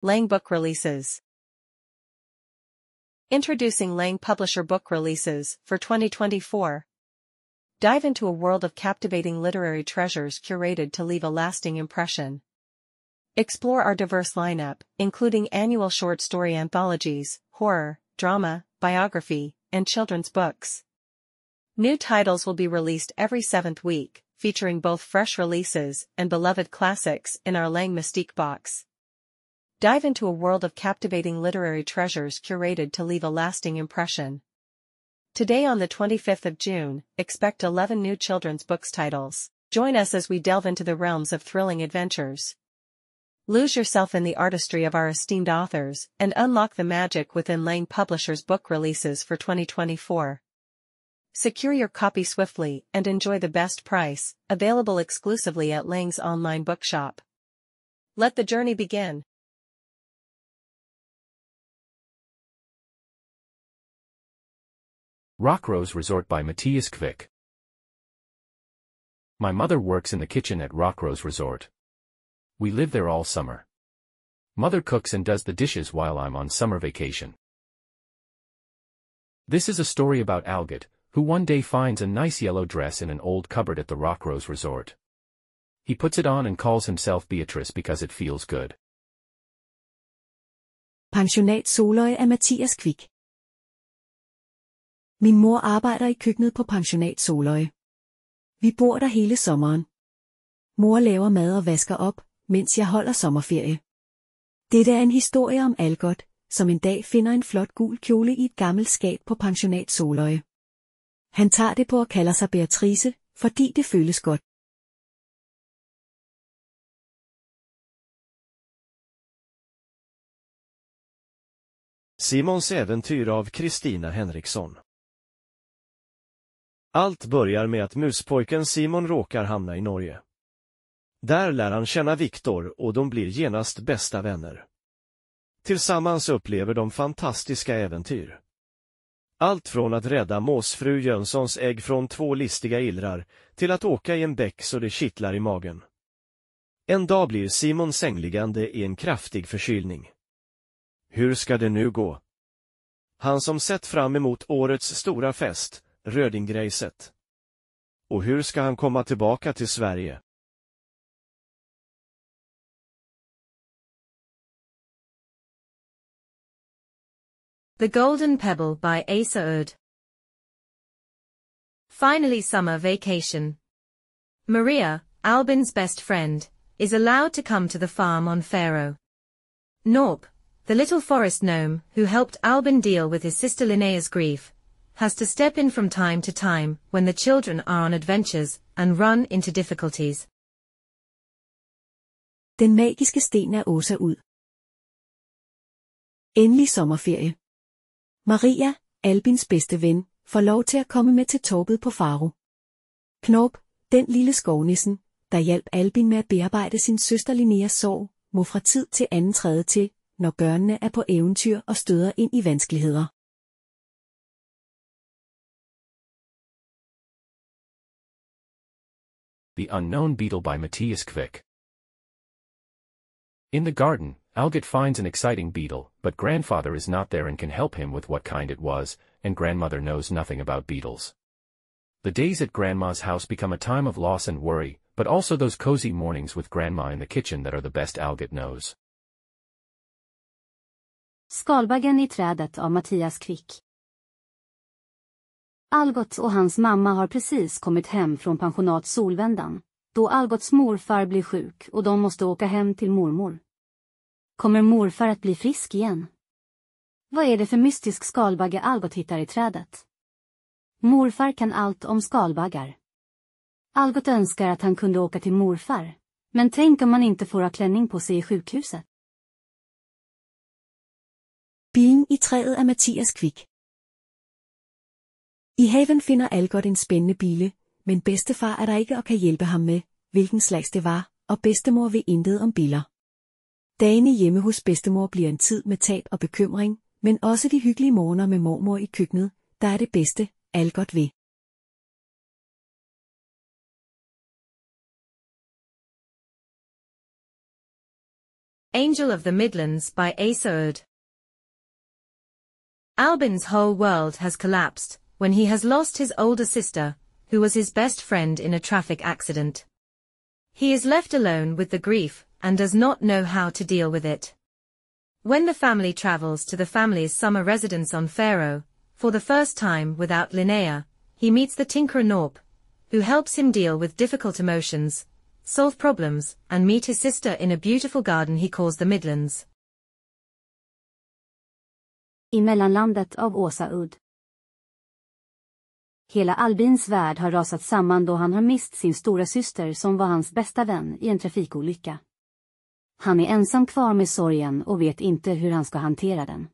Lang Book Releases. Introducing Lang Publisher Book Releases for 2024. Dive into a world of captivating literary treasures curated to leave a lasting impression. Explore our diverse lineup, including annual short story anthologies, horror, drama, biography, and children's books. New titles will be released every 7th week, featuring both fresh releases and beloved classics in our Lang Mystique box. Dive into a world of captivating literary treasures curated to leave a lasting impression. Today on the 25th of June, expect 11 new children's books titles. Join us as we delve into the realms of thrilling adventures. Lose yourself in the artistry of our esteemed authors and unlock the magic within Lang Publishers book releases for 2024. Secure your copy swiftly and enjoy the best price, available exclusively at Lang's online bookshop. Let the journey begin. Rockrose Resort by Mattias Kvik. My mother works in the kitchen at Rockrose Resort. We live there all summer. Mother cooks and does the dishes while I'm on summer vacation. This is a story about Algot, who one day finds a nice yellow dress in an old cupboard at the Rockrose Resort. He puts it on and calls himself Beatrice because it feels good. Pensionat Soløje af Mattias Kvik. Min mor arbejder i køkkenet på Pensionat Soløje. Vi bor der hele sommeren. Mor laver mad og vasker op, mens jeg holder sommerferie. Dette er en historie om Algot, som en dag finder en flot gul kjole i et gammelt skab på Pensionat Soløje. Han tager det på og kalder sig Beatrice, fordi det føles godt. Simons äventyr av Kristina Henriksson. Allt börjar med att muspojken Simon råkar hamna i Norge. Där lär han känna Viktor och de blir genast bästa vänner. Tillsammans upplever de fantastiska äventyr. Allt från att rädda måsfru Jönssons ägg från 2 listiga illrar till att åka i en bäck så det kittlar i magen. En dag blir Simon sängliggande i en kraftig förkylning. Hur ska det nu gå? Han som sett fram emot årets stora fest, Rödingrejset. Och hur ska han komma tillbaka till Sverige? The Golden Pebble by Asa Ud. Finally summer vacation. Maria, Albin's best friend, is allowed to come to the farm on Faroe. Norp, the little forest gnome who helped Albin deal with his sister Linnea's grief, has to step in from time to time when the children are on adventures and run into difficulties. Den magiske sten af Åsa Ud. Endelig sommerferie. Maria, Albins bedste ven, får lov til at komme med til torpet på Faro. Knop, den lille skovnissen, der hjalp Albin med at bearbejde sin søster Linneas sorg, må fra tid til anden træde til, når børnene er på eventyr og støder ind i vanskeligheder. The Unknown Beetle by Mattias Kvik. In the garden, Algot finds an exciting beetle, but grandfather is not there and can help him with what kind it was, and grandmother knows nothing about beetles. The days at grandma's house become a time of loss and worry, but also those cozy mornings with grandma in the kitchen that are the best Algot knows. Skalbaggen i trädet av Mattias Kvik. Algot och hans mamma har precis kommit hem från pensionat Solvändan, då Algots morfar blir sjuk och de måste åka hem till mormor. Kommer morfar att bli frisk igen? Vad är det för mystisk skalbagge Algot hittar i trädet? Morfar kan allt om skalbaggar. Algot önskar att han kunde åka till morfar, men tänk om man inte får ha klänning på sig i sjukhuset. Bien i træet af Mattias Kvik. I haven finder Algot en spændende bille, men bedstefar er der ikke og kan hjælpe ham med, hvilken slags det var, og bedstemor ved intet om biller. Dagene hjemme hos bedstemor bliver en tid med tab og bekymring, men også de hyggelige morgener med mormor i køkkenet, der er det bedste, Algot ved. Angel of the Midlands by Asa Ud. Albin's whole world has collapsed when he has lost his older sister, who was his best friend in a traffic accident. He is left alone with the grief and does not know how to deal with it. When the family travels to the family's summer residence on Faroe, for the first time without Linnea, he meets the tinkerer Norp, who helps him deal with difficult emotions, solve problems, and meet his sister in a beautiful garden he calls the Midlands. I mellanlandet av Asa Ud. Hela Albins värld har rasat samman då han har mist sin stora syster som var hans bästa vän i en trafikolycka. Han är ensam kvar med sorgen och vet inte hur han ska hantera den.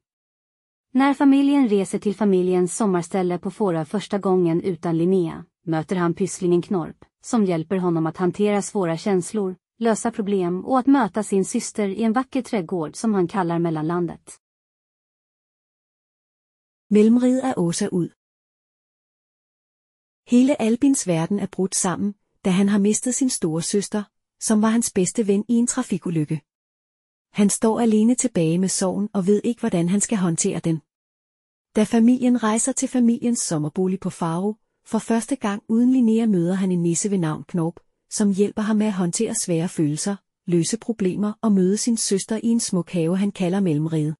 När familjen reser till familjens sommarställe på Fårö första gången utan Linnea, möter han pysslingen Knorp, som hjälper honom att hantera svåra känslor, lösa problem och att möta sin syster i en vacker trädgård som han kallar mellanlandet. Mellemriget af Åsa Ud. Hele Albins verden er brudt sammen, da han har mistet sin store søster, som var hans bedste ven i en trafikulykke. Han står alene tilbage med sorgen og ved ikke, hvordan han skal håndtere den. Da familien rejser til familiens sommerbolig på Faroe, for første gang uden Linnea møder han en nisse ved navn Knorp, som hjælper ham med at håndtere svære følelser, løse problemer og møde sin søster i en smuk have han kalder Mellemriget.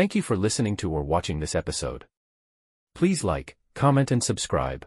Thank you for listening to or watching this episode. Please like, comment and subscribe.